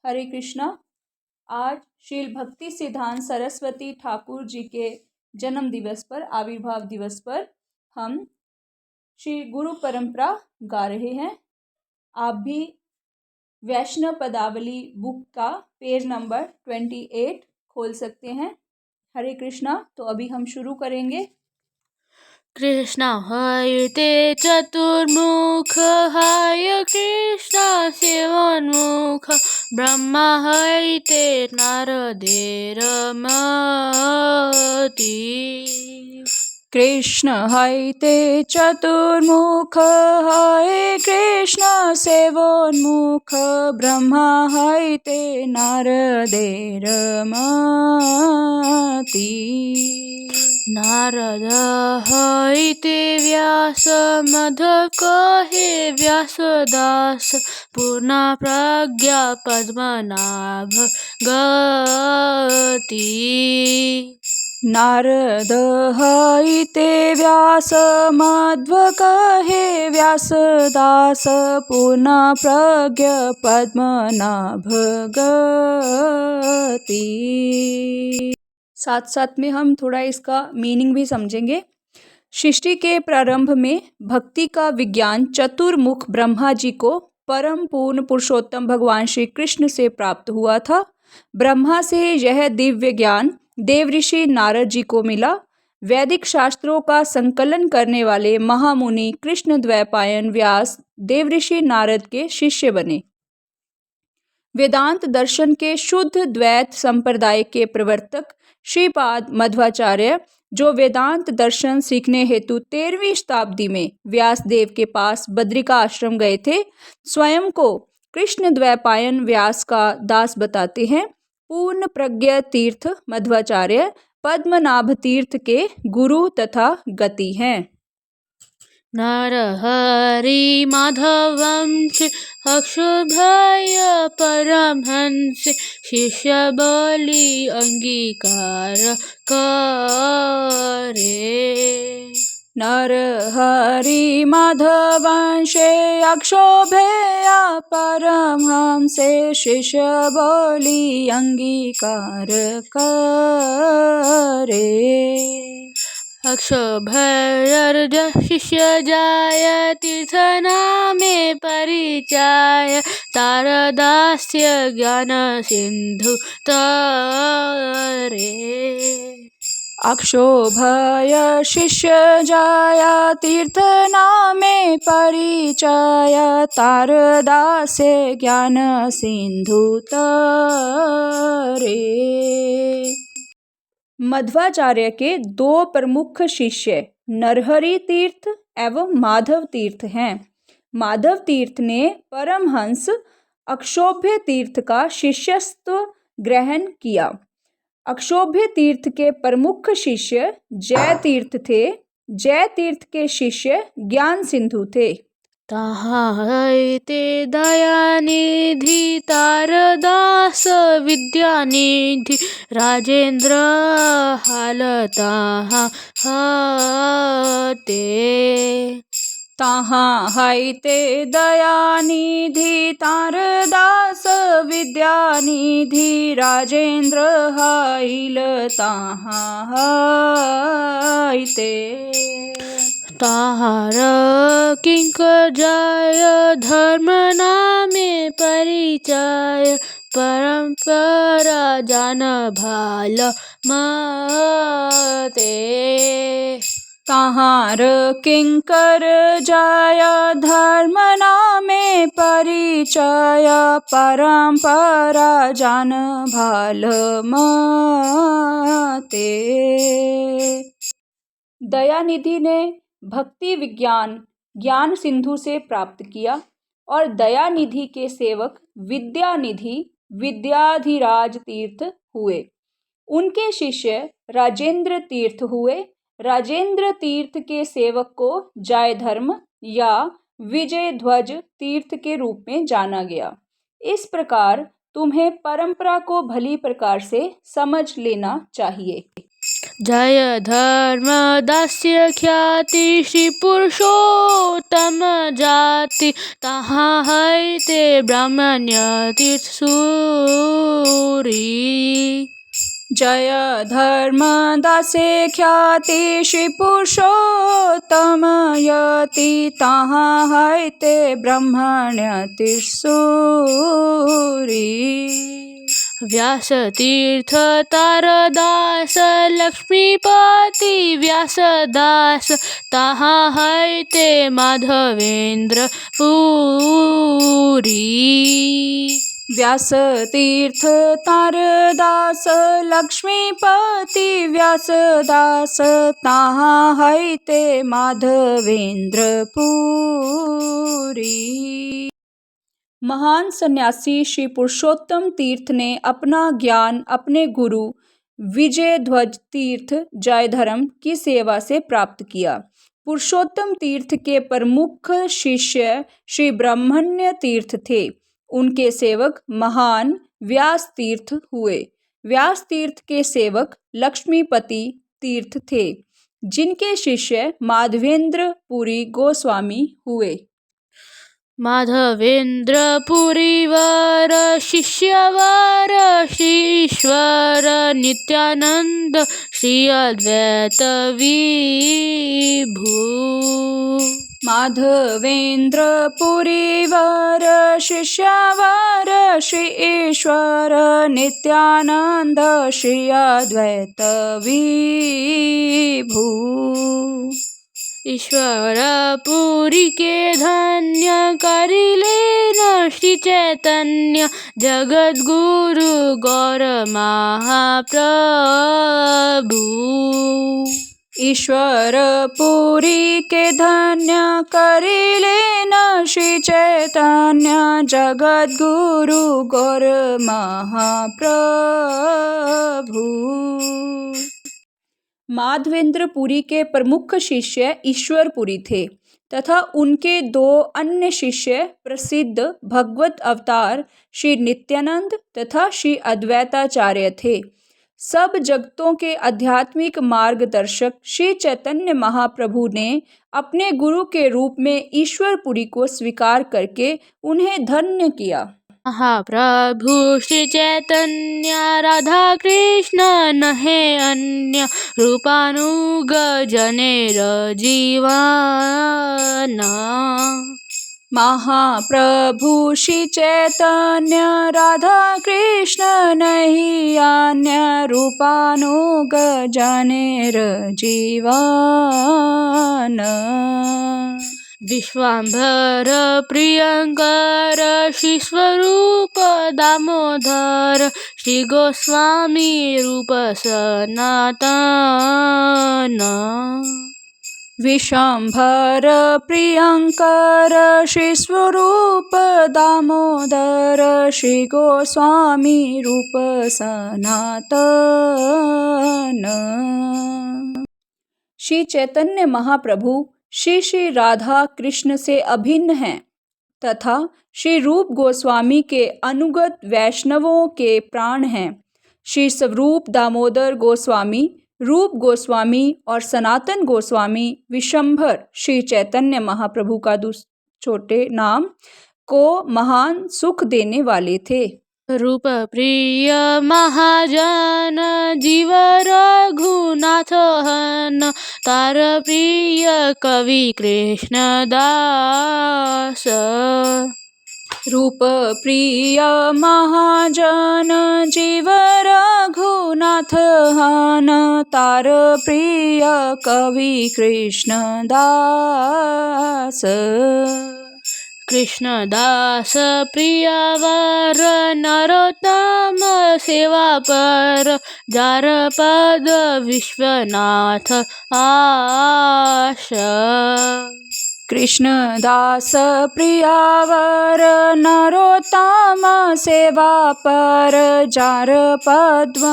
हरे कृष्णा। आज श्रील भक्ति सिद्धांत सरस्वती ठाकुर जी के जन्म दिवस पर, आविर्भाव दिवस पर हम श्री गुरु परंपरा गा रहे हैं। आप भी वैष्णव पदावली बुक का पेज नंबर 28 खोल सकते हैं। हरे कृष्णा। तो अभी हम शुरू करेंगे। कृष्ण हयते चतुर्मुख, हय कृष्ण शिवोन्मुख, ब्रह्मा हयते नारदेर मति। कृष्ण हयते चतुर्मुख, हय कृष्ण सेवोन्मुख, ब्रह्मा हयते नारदेर मति। नारद हयते व्यास, मध्व कहे व्यासदास, पूर्ण प्रज्ञा पद्मनाभ गति। नारद हयते व्यास, मध्व कहे व्यासदास, पूर्ण प्रज्ञ पद्मनाभ गति। साथ साथ में हम थोड़ा इसका मीनिंग भी समझेंगे। सृष्टि के प्रारंभ में भक्ति का विज्ञान चतुर्मुख ब्रह्मा जी को परम पूर्ण पुरुषोत्तम भगवान श्री कृष्ण से प्राप्त हुआ था। ब्रह्मा से यह दिव्य ज्ञान देवऋषि नारद जी को मिला। वैदिक शास्त्रों का संकलन करने वाले महामुनि कृष्ण द्वैपायन व्यास देवऋषि नारद के शिष्य बने। वेदांत दर्शन के शुद्ध द्वैत संप्रदाय के प्रवर्तक श्रीपाद मध्वाचार्य, जो वेदांत दर्शन सीखने हेतु 13वीं शताब्दी में व्यासदेव के पास बद्रिका आश्रम गए थे, स्वयं को कृष्ण द्वैपायन व्यास का दास बताते हैं। पूर्ण प्रज्ञ तीर्थ मध्वाचार्य पद्मनाभ तीर्थ के गुरु तथा गति हैं। नरहरि माधवंश अक्षुभ्य परमहंस, शिष्य बलि अंगीकार करे। नरहरि माधवंशे अक्षोभ्य परमहंसे, शिष्य बोली अंगीकार करे। अक्षोभ्य शिष्य जाय, तीर्थ नामे परिचाय, तारदास्य ज्ञान सिंधु तरे। अक्षोभ्य शिष्य जाया, तीर्थ नामे परिचय, तारदास्य ज्ञान सिंधु तरे। मध्वाचार्य के दो प्रमुख शिष्य नरहरि तीर्थ एवं माधव तीर्थ हैं। माधव तीर्थ ने परमहंस अक्षोभ्य तीर्थ का शिष्यत्व ग्रहण किया। अक्षोभ्य तीर्थ के प्रमुख शिष्य जय तीर्थ थे। जय तीर्थ के शिष्य ज्ञान सिंधु थे। ताहाँ हयते दयानिधि, तारदास विद्यानिधि, राजेंद्र हाल ताहाँ हते। ताहाँ हयते दयानिधि, तारदास विद्यानिधि, राजेंद्र हाइल ताहाँ हयते। ताहार किंकर जाय, धर्म नामे परिचय, परंपरा जान भाल मते। ताहार किंकर जाय, धर्म नामे परिचय, परंपरा जान भाल मते। दयानिधि ने भक्ति विज्ञान ज्ञान सिंधु से प्राप्त किया और दयानिधि के सेवक विद्यानिधि विद्याधिराज तीर्थ हुए। उनके शिष्य राजेंद्र तीर्थ हुए। राजेंद्र तीर्थ के सेवक को जयधर्म या विजय ध्वज तीर्थ के रूप में जाना गया। इस प्रकार तुम्हें परंपरा को भली प्रकार से समझ लेना चाहिए। जय धर्मदास्य ख्याति श्री पुरुषोत्तम जाति तहाँ है ते ब्राह्मण्य तीर्थ सूरी। जय धर्मदासे ख्याति श्री पुरुषोत्तम यति तहाँ है ते ब्रह्मण्य त्रिशूरी। व्यास तीर्थ तारदास लक्ष्मीपति व्यासदास तहाँ है ते माधवेंद्र पुरी। व्यास तीर्थ तारदास लक्ष्मीपति व्यासदास तहाँ है ते माधवेंद्र पुरी। महान सन्यासी श्री पुरुषोत्तम तीर्थ ने अपना ज्ञान अपने गुरु विजय ध्वज तीर्थ जयधर्म की सेवा से प्राप्त किया। पुरुषोत्तम तीर्थ के प्रमुख शिष्य श्री ब्रह्मण्य तीर्थ थे। उनके सेवक महान व्यास तीर्थ हुए। व्यास तीर्थ के सेवक लक्ष्मीपति तीर्थ थे, जिनके शिष्य माधवेंद्र पुरी गोस्वामी हुए। माधवेंद्र पुरीवर शिष्यवर श्रीश्वर नित्यानंद श्री अद्वैत विभू। माधवेंद्र पुरीवर शिष्यवर श्री ईश्वर नित्यानंद श्री अद्वैत विभू। ईश्वर पुरी के धन्य करिले न श्री चैतन्य जगत गुरु गौर महाप्रभु। ईश्वर पुरी के धन्य करिले न श्री चैतन्य जगत गुरु गौर महाप्रभु। माधवेंद्र पुरी के प्रमुख शिष्य ईश्वरपुरी थे तथा उनके दो अन्य शिष्य प्रसिद्ध भगवत अवतार श्री नित्यानंद तथा श्री अद्वैताचार्य थे। सब जगतों के आध्यात्मिक मार्गदर्शक श्री चैतन्य महाप्रभु ने अपने गुरु के रूप में ईश्वरपुरी को स्वीकार करके उन्हें धन्य किया। महाप्रभु श्री चैतन्य राधा कृष्ण नहे अन्य रूपानुग जनेर जीवन। महाप्रभु श्री चैतन्य राधा कृष्ण नहीं अन्य रूपानुग जनेर जीवन। विश्वांभर प्रियंकर श्री स्वरूप दामोदर श्री गोस्वामी रूप सनातन। विश्वांभर प्रियंकर श्री स्वरूप दामोदर श्री गोस्वामी रूप सनातन। श्री चैतन्य महाप्रभु श्री श्री राधा कृष्ण से अभिन्न हैं तथा श्री रूप गोस्वामी के अनुगत वैष्णवों के प्राण हैं। श्री स्वरूप दामोदर गोस्वामी, रूप गोस्वामी और सनातन गोस्वामी विशंभर श्री चैतन्य महाप्रभु का छोटे नाम को महान सुख देने वाले थे। रूप प्रिय महाजन जीव रघुनाथ हन तार प्रिय कवि कृष्णदास। रूप प्रिय महाजन जीव रघुनाथ हन तार प्रिय कवि कृष्णदास। कृष्णदास प्रियवर नरोत्तम सेवा पर जार पद विश्वनाथ आश। कृष्णदास प्रियवर नरोत्तम सेवा पर जार पद्म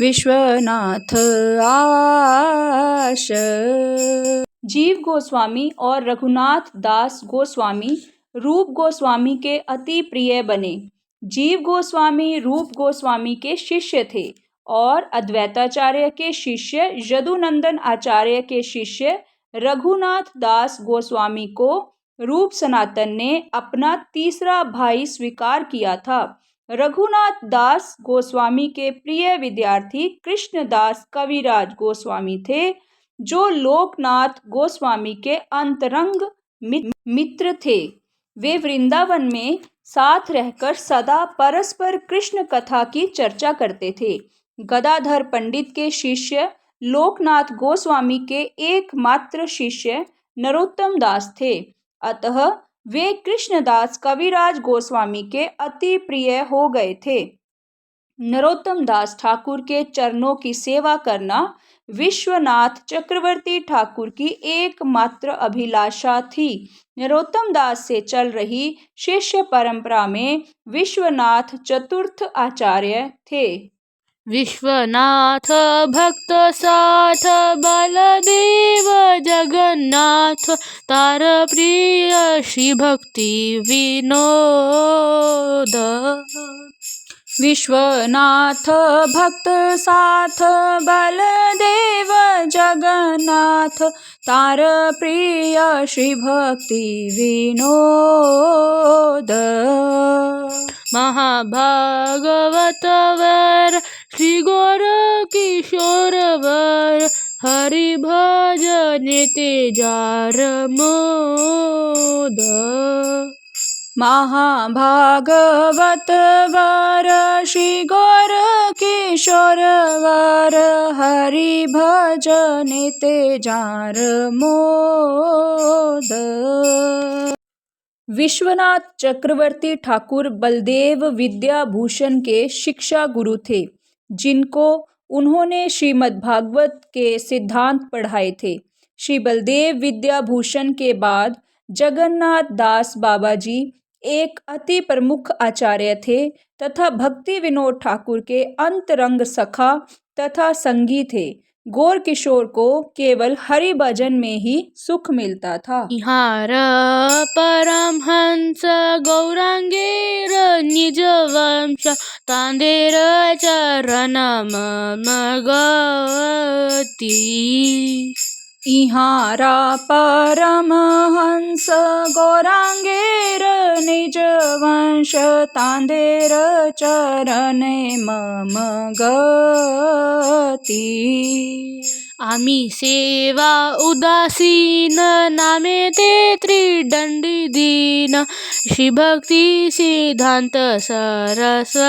विश्वनाथ आश। जीव गोस्वामी और रघुनाथ दास गोस्वामी रूप गोस्वामी के अति प्रिय बने। जीव गोस्वामी रूप गोस्वामी के शिष्य थे और अद्वैताचार्य के शिष्य यदुनंदन आचार्य के शिष्य रघुनाथ दास गोस्वामी को रूप सनातन ने अपना तीसरा भाई स्वीकार किया था। रघुनाथ दास गोस्वामी के प्रिय विद्यार्थी कृष्णदास कविराज गोस्वामी थे, जो लोकनाथ गोस्वामी के अंतरंग मित्र थे। वे वृंदावन में साथ रहकर सदा परस्पर कृष्ण कथा की चर्चा करते थे। गदाधर पंडित के शिष्य लोकनाथ गोस्वामी के एकमात्र शिष्य नरोत्तम दास थे, अतः वे कृष्णदास कविराज गोस्वामी के अति प्रिय हो गए थे। नरोत्तम दास ठाकुर के चरणों की सेवा करना विश्वनाथ चक्रवर्ती ठाकुर की एकमात्र अभिलाषा थी। नरोत्तम दास से चल रही शिष्य परंपरा में विश्वनाथ चतुर्थ आचार्य थे। विश्वनाथ भक्त साथ बलदेव जगन्नाथ तार प्रिय श्री भक्ति विनोद। विश्वनाथ भक्त साथ बलदेव जगन्नाथ तार प्रिय श्री भक्ति विनोद। महाभागवत वर श्री गौर किशोर वर हरि भजन तेजार मोद। महाभागवत वर श्री गौर किशोर वर हरि भजन तेजार मोद। विश्वनाथ चक्रवर्ती ठाकुर बलदेव विद्याभूषण के शिक्षा गुरु थे, जिनको उन्होंने श्रीमद्भागवत के सिद्धांत पढ़ाए थे। श्री बलदेव विद्याभूषण के बाद जगन्नाथ दास बाबा जी एक अति प्रमुख आचार्य थे तथा भक्ति विनोद ठाकुर के अंतरंग सखा तथा संगी थे। गौर किशोर को केवल हरि भजन में ही सुख मिलता था। इहार परमहंस गौरांगेर निज वंश तांदेर चरण मम गति। इहारा परमहंस गौरांगेर निज वंश तांदेर चरण मम गति। आम्ही सेवा उदासीन नामे ते त्रिदंडी दीन श्री भक्ती सिद्धांत सरस्वती।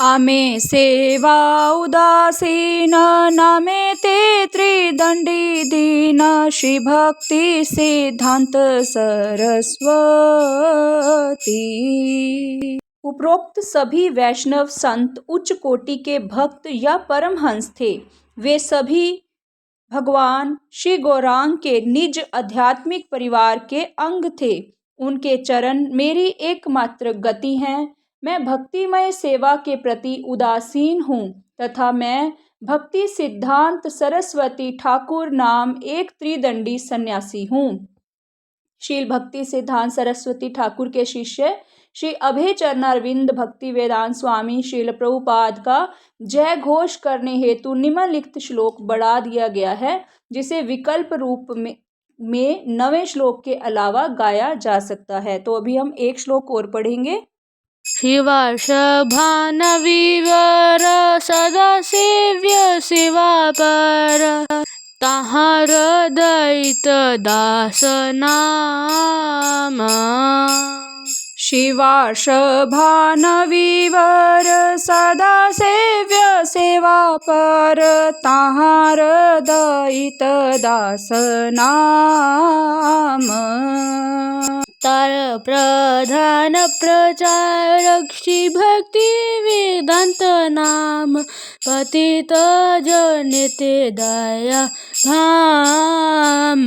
आमे सेवा उदासीन नामे ते त्रिदंडी दीन श्री भक्ति सिद्धांत सरस्वती। उपरोक्त सभी वैष्णव संत उच्च कोटि के भक्त या परमहंस थे। वे सभी भगवान श्री गौरांग के निज आध्यात्मिक परिवार के अंग थे। उनके चरण मेरी एकमात्र गति हैं। मैं भक्तिमय सेवा के प्रति उदासीन हूँ तथा मैं भक्ति सिद्धांत सरस्वती ठाकुर नाम एक त्रिदंडी सन्यासी हूँ। शील भक्ति सिद्धांत सरस्वती ठाकुर के शिष्य श्री अभय चरणारविंद भक्ति वेदांत स्वामी श्रील प्रभुपाद का जय घोष करने हेतु निम्नलिखित श्लोक बढ़ा दिया गया है, जिसे विकल्प रूप में 9वें श्लोक के अलावा गाया जा सकता है। तो अभी हम एक श्लोक और पढ़ेंगे। शिवाशभान विवर सदा सेव्य सेवा पर ताहार दैत दास नाम। शिवाशभान विवर सदा सेव्य सेवा पर ताहार दैत दास नाम। तार प्रधान प्रचारक श्री भक्ति वेदांत नाम पतित जनिते दया धाम।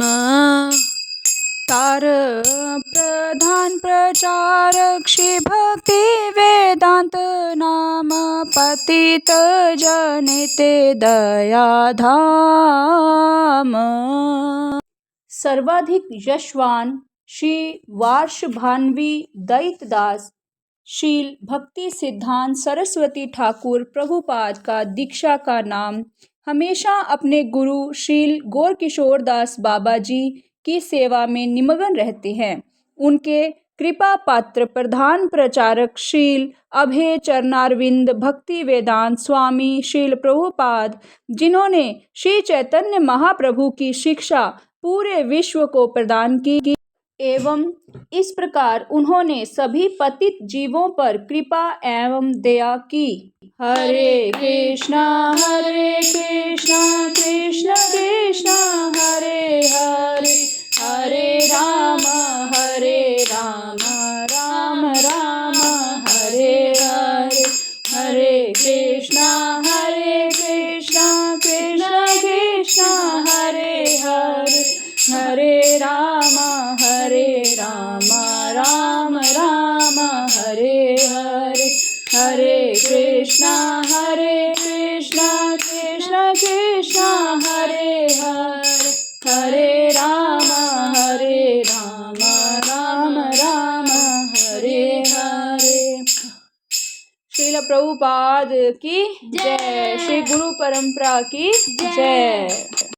तार प्रधान प्रचारक श्री भक्ति वेदांत नाम पतित जनिते दया धाम। सर्वाधिक यशवान श्री वार्षभानवी दैतदास शील भक्ति सिद्धांत सरस्वती ठाकुर प्रभुपाद का दीक्षा का नाम हमेशा अपने गुरु शील गौरकिशोर दास बाबा जी की सेवा में निमग्न रहते हैं। उनके कृपा पात्र प्रधान प्रचारक शील अभय चरणारविंद भक्ति वेदांत स्वामी शील प्रभुपाद, जिन्होंने श्री चैतन्य महाप्रभु की शिक्षा पूरे विश्व को प्रदान की एवं इस प्रकार उन्होंने सभी पतित जीवों पर कृपा एवं दया की। हरे कृष्णा कृष्ण कृष्ण हरे हरे, हरे राम राम राम हरे हरे, हरे कृष्णा कृष्ण कृष्ण हरे हरे, हरे राम राम राम हरे हरे, हरे कृष्णा कृष्ण कृष्ण हरे हरे, हरे राम राम राम हरे हरे। श्रील प्रभुपाद की जय, श्री गुरु परंपरा की जय।